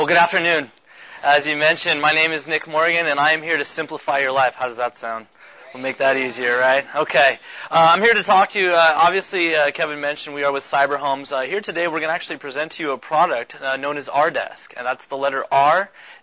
Well, good afternoon. As you mentioned, my name is Nick Morgan, and I am here to simplify your life. How does that sound? We'll make that easier, right? Okay. I'm here to talk to you. Obviously, Kevin mentioned we are with Cyberhomes. Here today, we're going to actually present to you a product known as rDesk, and that's the letter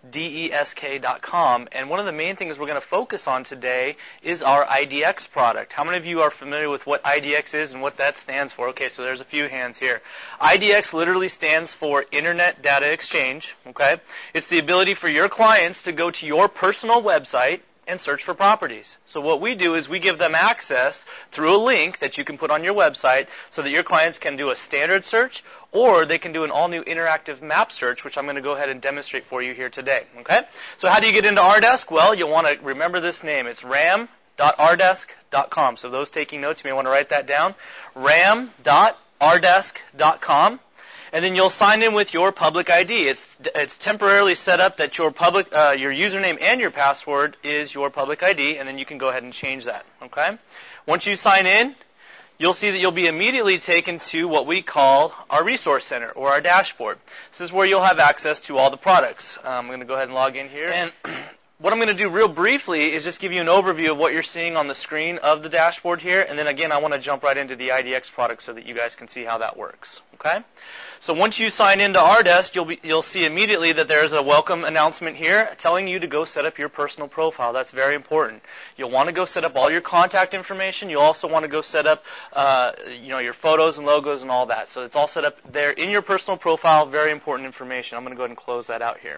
rDesk.com. And one of the main things we're going to focus on today is our IDX product. How many of you are familiar with what IDX is and what that stands for? Okay, so there's a few hands here. IDX literally stands for Internet Data Exchange. Okay, it's the ability for your clients to go to your personal website and search for properties. So what we do is we give them access through a link that you can put on your website so that your clients can do a standard search, or they can do an all-new interactive map search, which I'm going to go ahead and demonstrate for you here today. Okay? So how do you get into rDesk? Well, you'll want to remember this name. It's ram.rdesk.com. So those taking notes, you may want to write that down. ram.rdesk.com. And then you'll sign in with your public ID. It's temporarily set up that your username and your password is your public ID, and then you can go ahead and change that. Okay? Once you sign in, you'll see that you'll be immediately taken to what we call our resource center or our dashboard. This is where you'll have access to all the products. I'm going to go ahead and log in here. And what I'm going to do real briefly is just give you an overview of what you're seeing on the screen of the dashboard here, and then again I want to jump right into the IDX product so that you guys can see how that works. Okay? So once you sign into rDesk, you'll see immediately that there's a welcome announcement here telling you to go set up your personal profile. That's very important. You'll want to go set up all your contact information. You'll also want to go set up your photos and logos and all that. So it's all set up there in your personal profile. Very important information. I'm going to go ahead and close that out here.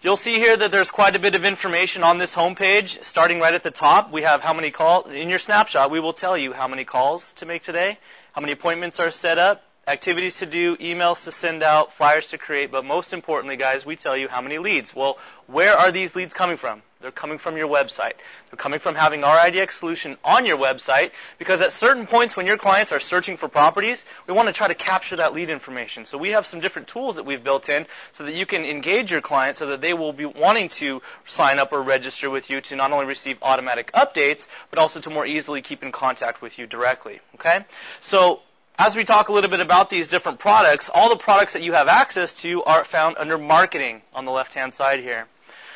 You'll see here that there's quite a bit of information on this home page. Starting right at the top, we have how many calls. In your snapshot, we will tell you how many calls to make today, how many appointments are set up, activities to do, emails to send out, flyers to create, but most importantly, guys, we tell you how many leads. Well, where are these leads coming from? They're coming from your website. They're coming from having our IDX solution on your website, because at certain points when your clients are searching for properties, we want to try to capture that lead information. So we have some different tools that we've built in so that you can engage your clients so that they will be wanting to sign up or register with you to not only receive automatic updates, but also to more easily keep in contact with you directly. Okay? So as we talk a little bit about these different products, all the products that you have access to are found under marketing on the left-hand side here.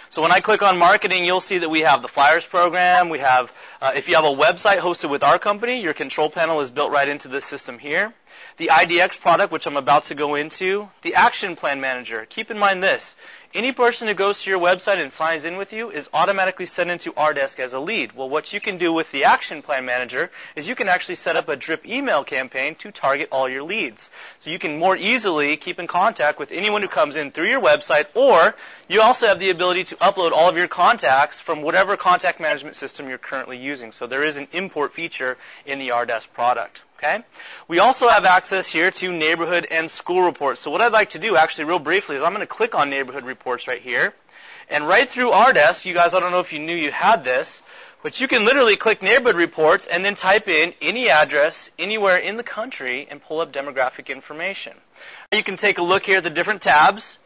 So when I click on marketing, you'll see that we have the flyers program. We have, if you have a website hosted with our company, your control panel is built right into this system here. The IDX product, which I'm about to go into. The action plan manager. Keep in mind this. Any person who goes to your website and signs in with you is automatically sent into rDesk as a lead. Well, what you can do with the Action Plan Manager is you can actually set up a drip email campaign to target all your leads. So you can more easily keep in contact with anyone who comes in through your website, or you also have the ability to upload all of your contacts from whatever contact management system you're currently using. So there is an import feature in the rDesk product. Okay? We also have access here to neighborhood and school reports. So what I'd like to do actually real briefly is I'm going to click on neighborhood reports right here. And right through rDesk, you guys, I don't know if you knew you had this, but you can literally click neighborhood reports and then type in any address anywhere in the country and pull up demographic information. You can take a look here at the different tabs.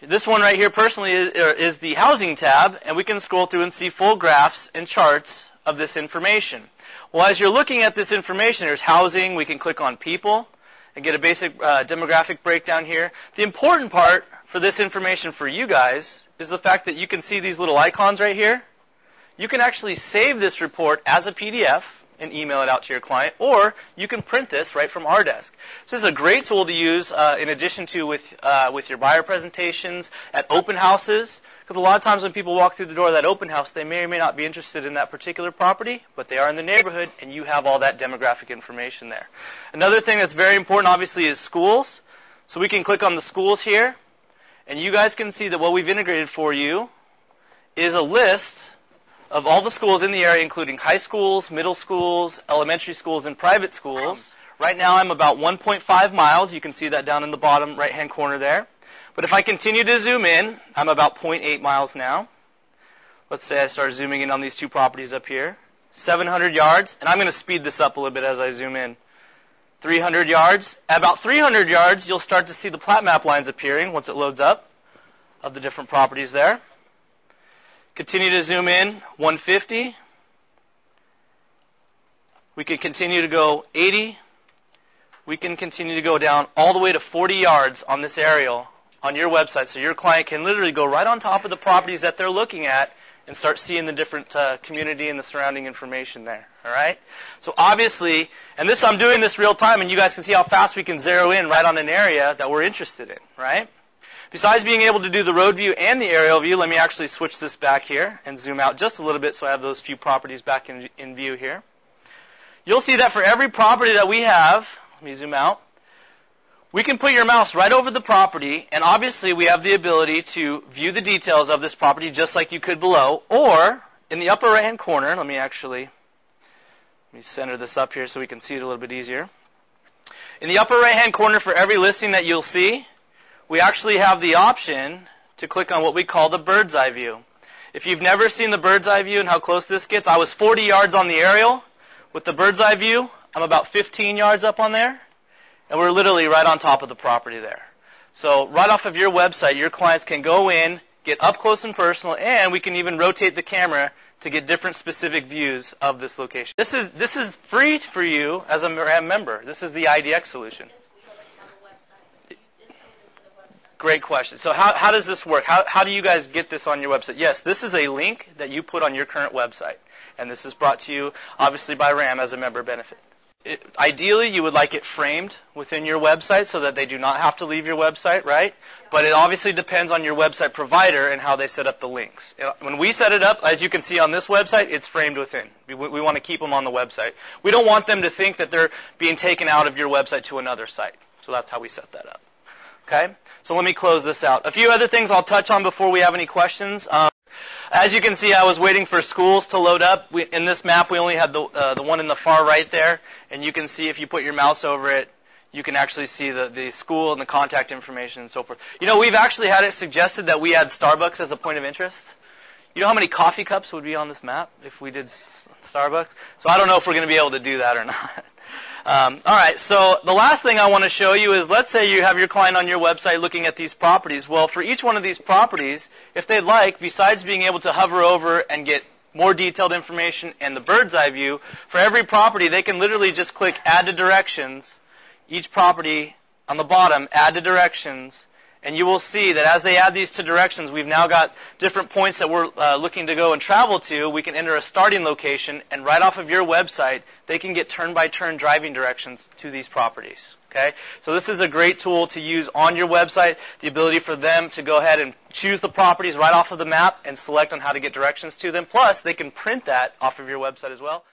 This one right here personally is the housing tab, and we can scroll through and see full graphs and charts of this information. Well, as you're looking at this information, there's housing. We can click on people and get a basic demographic breakdown here. The important part for this information for you guys is the fact that you can see these little icons right here. You can actually save this report as a PDF and email it out to your client, or you can print this right from rDesk. So this is a great tool to use in addition to with your buyer presentations at open houses, because a lot of times when people walk through the door of that open house, they may or may not be interested in that particular property, but they are in the neighborhood, and you have all that demographic information there. Another thing that's very important, obviously, is schools. So we can click on the schools here, and you guys can see that what we've integrated for you is a list of all the schools in the area, including high schools, middle schools, elementary schools, and private schools. Right now I'm about 1.5 miles. You can see that down in the bottom right-hand corner there. But if I continue to zoom in, I'm about 0.8 miles now. Let's say I start zooming in on these two properties up here. 700 yards, and I'm going to speed this up a little bit as I zoom in. 300 yards. At about 300 yards, you'll start to see the plat map lines appearing once it loads up of the different properties there. Continue to zoom in, 150. We can continue to go 80. We can continue to go down all the way to 40 yards on this aerial on your website, so your client can literally go right on top of the properties that they're looking at and start seeing the different community and the surrounding information there. All right? So obviously, and this I'm doing this real time, and you guys can see how fast we can zero in right on an area that we're interested in, right? Besides being able to do the road view and the aerial view, let me actually switch this back here and zoom out just a little bit so I have those few properties back in view here. You'll see that for every property that we have, let me zoom out, we can put your mouse right over the property, and obviously we have the ability to view the details of this property just like you could below, or in the upper right-hand corner, let me center this up here so we can see it a little bit easier. In the upper right-hand corner for every listing that you'll see, we actually have the option to click on what we call the bird's eye view. If you've never seen the bird's eye view and how close this gets, I was 40 yards on the aerial. With the bird's eye view, I'm about 15 yards up on there. And we're literally right on top of the property there. So right off of your website, your clients can go in, get up close and personal, and we can even rotate the camera to get different specific views of this location. This is free for you as a RAM member. This is the IDX solution. Great question. So how does this work? How do you guys get this on your website? Yes, this is a link that you put on your current website. And this is brought to you, obviously, by RAM as a member benefit. Ideally, you would like it framed within your website so that they do not have to leave your website, right? But it obviously depends on your website provider and how they set up the links. When we set it up, as you can see on this website, it's framed within. We want to keep them on the website. We don't want them to think that they're being taken out of your website to another site. So that's how we set that up. Okay? So let me close this out. A few other things I'll touch on before we have any questions. As you can see, I was waiting for schools to load up. In this map, we only had the one in the far right there. And you can see if you put your mouse over it, you can actually see the school and the contact information and so forth. You know, we've actually had it suggested that we add Starbucks as a point of interest. You know how many coffee cups would be on this map if we did Starbucks? So I don't know if we're going to be able to do that or not. All right, so the last thing I want to show you is, let's say you have your client on your website looking at these properties. Well, for each one of these properties, if they'd like, besides being able to hover over and get more detailed information and the bird's eye view, for every property, they can literally just click Add to Directions. Each property on the bottom, Add to Directions. And you will see that as they add these to directions, we've now got different points that we're looking to go and travel to. We can enter a starting location, and right off of your website, they can get turn-by-turn driving directions to these properties. Okay? So this is a great tool to use on your website, the ability for them to go ahead and choose the properties right off of the map and select on how to get directions to them. Plus, they can print that off of your website as well.